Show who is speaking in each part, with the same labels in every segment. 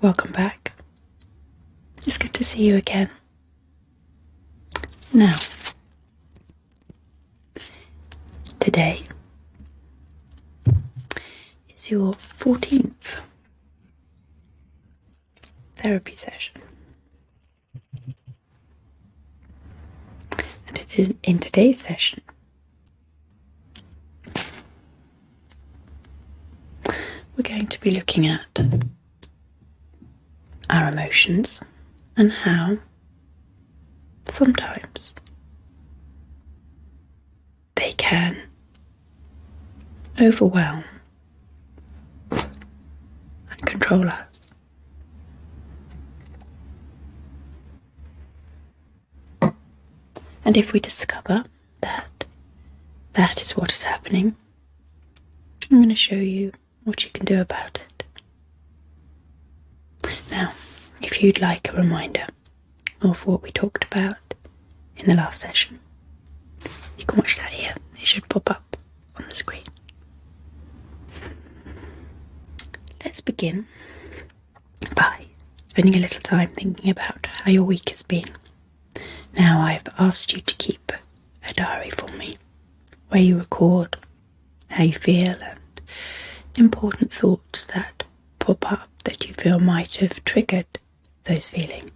Speaker 1: welcome back. It's good to see you again. Now, today is your 14th therapy session. And in today's session, we're going to be looking at our emotions and how sometimes they can overwhelm and control us. And if we discover that that is what is happening, I'm going to show you what you can do about it. Now, if you'd like a reminder of what we talked about in the last session, you can watch that here. It should pop up on the screen. Let's begin by spending a little time thinking about how your week has been. Now, I've asked you to keep a diary for me where you record how you feel and important thoughts that pop up that you feel might have triggered those feelings.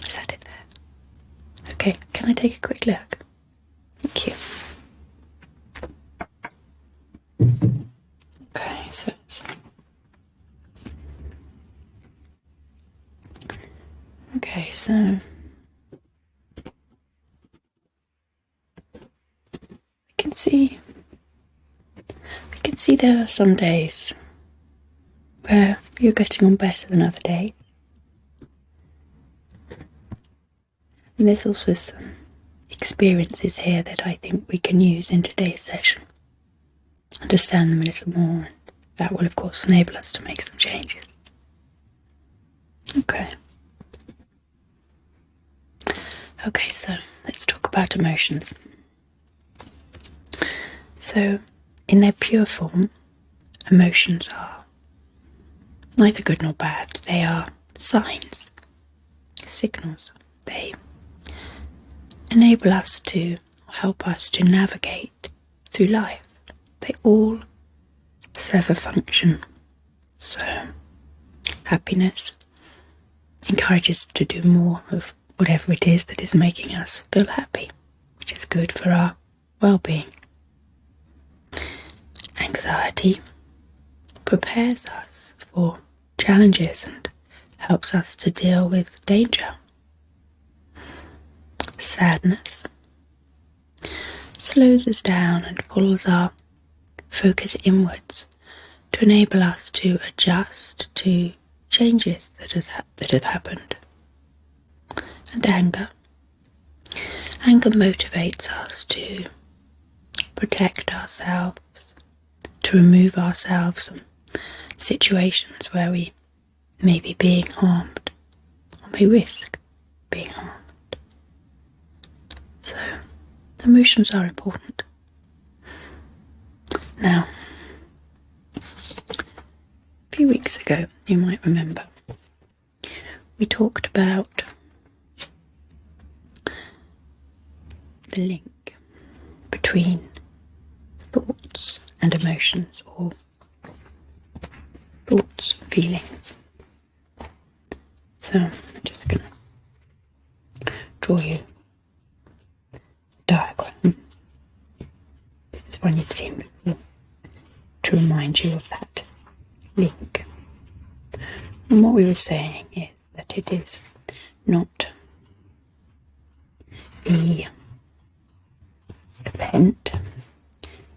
Speaker 1: Is that it there? Okay, can I take a quick look? Thank you. Okay, so it's... Okay, so... I can see there are some days where you're getting on better than other days. And there's also some experiences here that I think we can use in today's session. Understand them a little more, and that will of course enable us to make some changes. Okay, so let's talk about emotions. So, in their pure form, emotions are neither good nor bad. They are signs, signals. They enable us to, or help us to navigate through life. They all serve a function. So, happiness encourages us to do more of whatever it is that is making us feel happy, which is good for our well-being. Anxiety prepares us for challenges and helps us to deal with danger. Sadness slows us down and pulls our focus inwards to enable us to adjust to changes that have happened. And anger motivates us to protect ourselves, to remove ourselves from situations where we may be being harmed or may risk being harmed. So, emotions are important. Now, a few weeks ago, you might remember, we talked about the link between thoughts and emotions, or thoughts, feelings. So I'm just going to draw you a diagram. This is one you've seen before, to remind you of that link. And what we were saying is that it is not the event,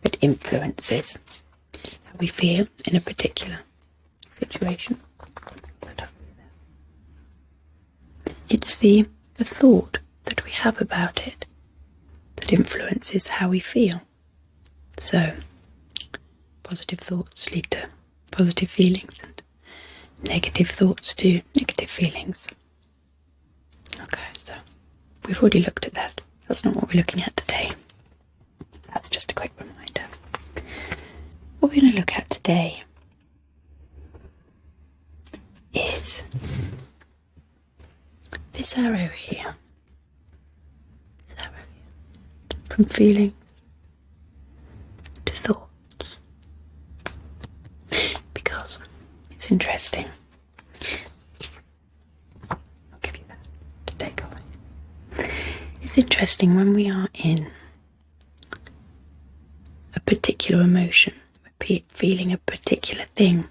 Speaker 1: but influences how we feel in a particular situation. It's the thought that we have about it that influences how we feel. So, positive thoughts lead to positive feelings, and negative thoughts to negative feelings. Okay, so we've already looked at that. That's not what we're looking at today. That's just a quick reminder. What we're going to look at today is this arrow here. This arrow here. From feelings to thoughts. Because it's interesting. I'll give you that to take away. It's interesting when we are in a particular emotion, feeling a particular thing.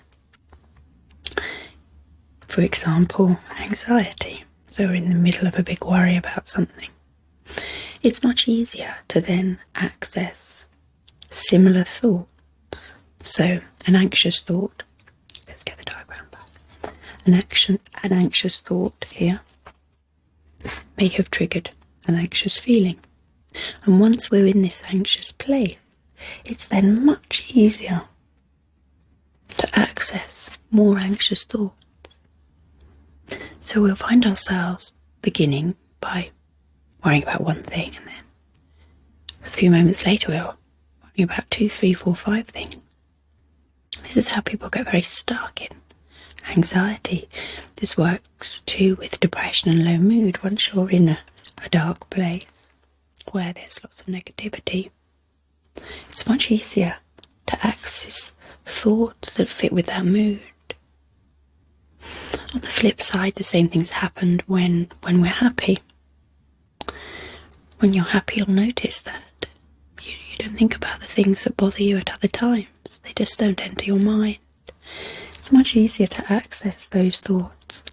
Speaker 1: For example, anxiety. So we're in the middle of a big worry about something. It's much easier to then access similar thoughts. So an anxious thought, let's get the diagram back. An anxious thought here may have triggered an anxious feeling. And once we're in this anxious place, it's then much easier to access more anxious thoughts. So we'll find ourselves beginning by worrying about one thing, and then a few moments later we're worrying about 2, 3, 4, 5 things. This is how people get very stuck in anxiety. This works too with depression and low mood. Once you're in a dark place where there's lots of negativity, it's much easier to access thoughts that fit with that mood. On the flip side, the same things happened when we're happy. When you're happy, you'll notice that you don't think about the things that bother you at other times. They just don't enter your mind. It's much easier to access those thoughts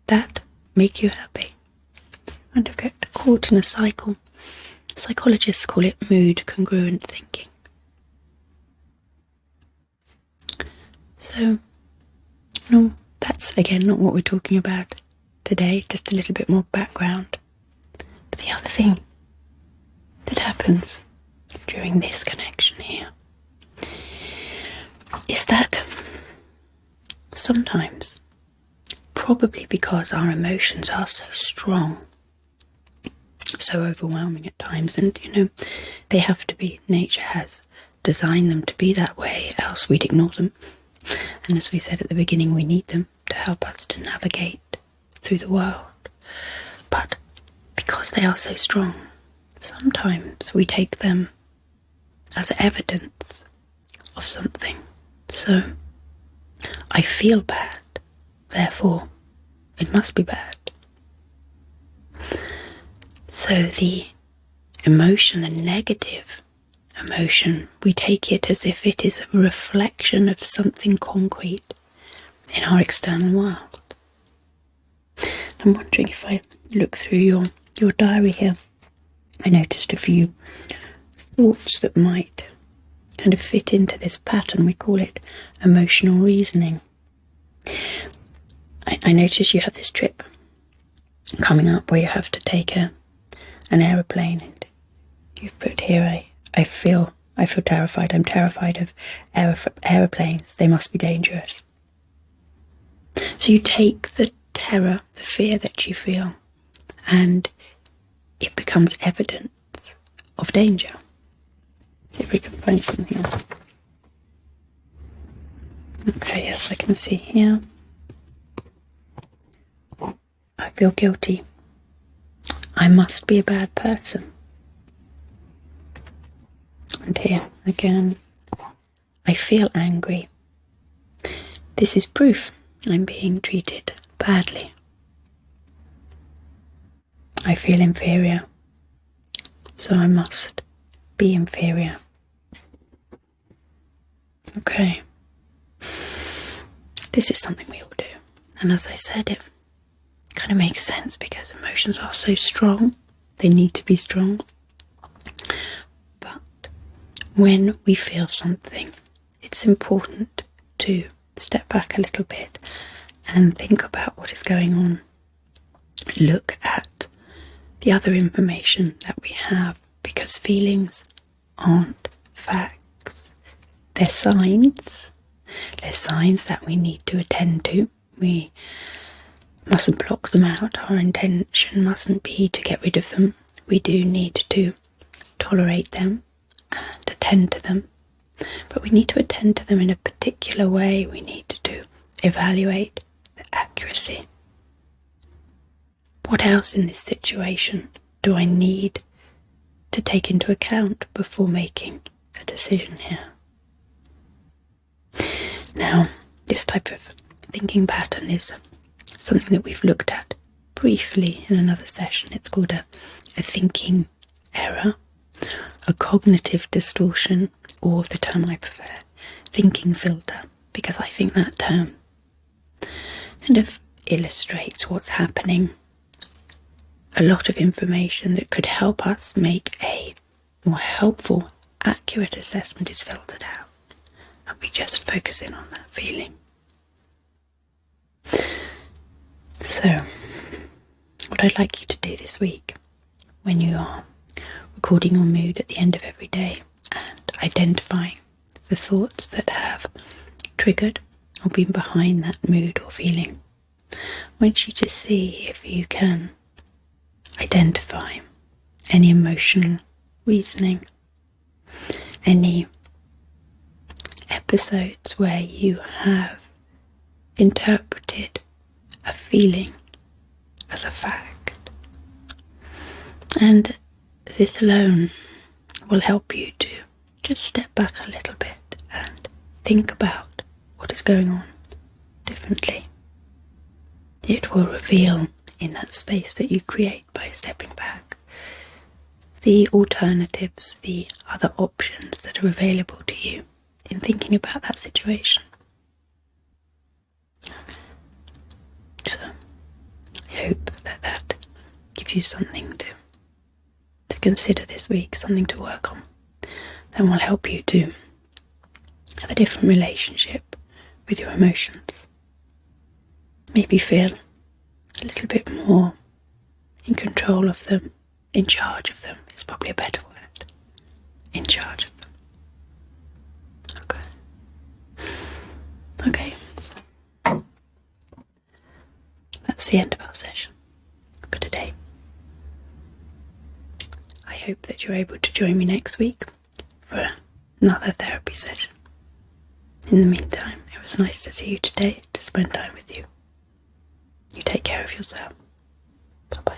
Speaker 1: that make you happy. And to get caught in a cycle. Psychologists call it mood congruent thinking. So, no, that's again not what we're talking about today, just a little bit more background. But the other thing that happens during this connection here is that sometimes, probably because our emotions are so strong, so overwhelming at times, and they have to be, nature has designed them to be that way, else we'd ignore them. And as we said at the beginning, we need them to help us to navigate through the world. But because they are so strong, sometimes we take them as evidence of something. So, I feel bad, therefore it must be bad. So the emotion, the negative emotion, we take it as if it is a reflection of something concrete in our external world. I'm wondering if I look through your diary here, I noticed a few thoughts that might kind of fit into this pattern. We call it emotional reasoning. I notice you have this trip coming up where you have to take an aeroplane, and you've put here I feel terrified. I'm terrified of aeroplanes. They must be dangerous. So you take the terror, the fear that you feel, and it becomes evidence of danger. See if we can find something here. Okay, yes, I can see here. I feel guilty. I must be a bad person. And here, again, I feel angry. This is proof I'm being treated badly. I feel inferior, so I must be inferior. Okay. This is something we all do. And as I said, it kind of makes sense because emotions are so strong. They need to be strong. But when we feel something, it's important to step back a little bit and think about what is going on. Look at the other information that we have, because feelings aren't facts. They're signs. They're signs that we need to attend to. We mustn't block them out. Our intention mustn't be to get rid of them. We do need to tolerate them and attend to them. But we need to attend to them in a particular way. We need to evaluate accuracy. What else in this situation do I need to take into account before making a decision here? Now, this type of thinking pattern is something that we've looked at briefly in another session. It's called a thinking error, a cognitive distortion, or the term I prefer, thinking filter, because I think that term kind of illustrates what's happening. A lot of information that could help us make a more helpful, accurate assessment is filtered out, and we just focus in on that feeling. So, what I'd like you to do this week, when you are recording your mood at the end of every day and identifying the thoughts that have triggered or been behind that mood or feeling, I want you to see if you can identify any emotional reasoning, any episodes where you have interpreted a feeling as a fact. And this alone will help you to just step back a little bit and think about what is going on differently. It will reveal in that space that you create by stepping back the alternatives, the other options that are available to you in thinking about that situation. So, I hope that gives you something to consider this week, something to work on, that will help you to have a different relationship with your emotions. Maybe feel a little bit more in control of them, in charge of them is probably a better word. In charge of them. Okay, so that's the end of our session for today. I hope that you're able to join me next week for another therapy session. In the meantime, it was nice to see you today, to spend time with you. You take care of yourself. Bye-bye.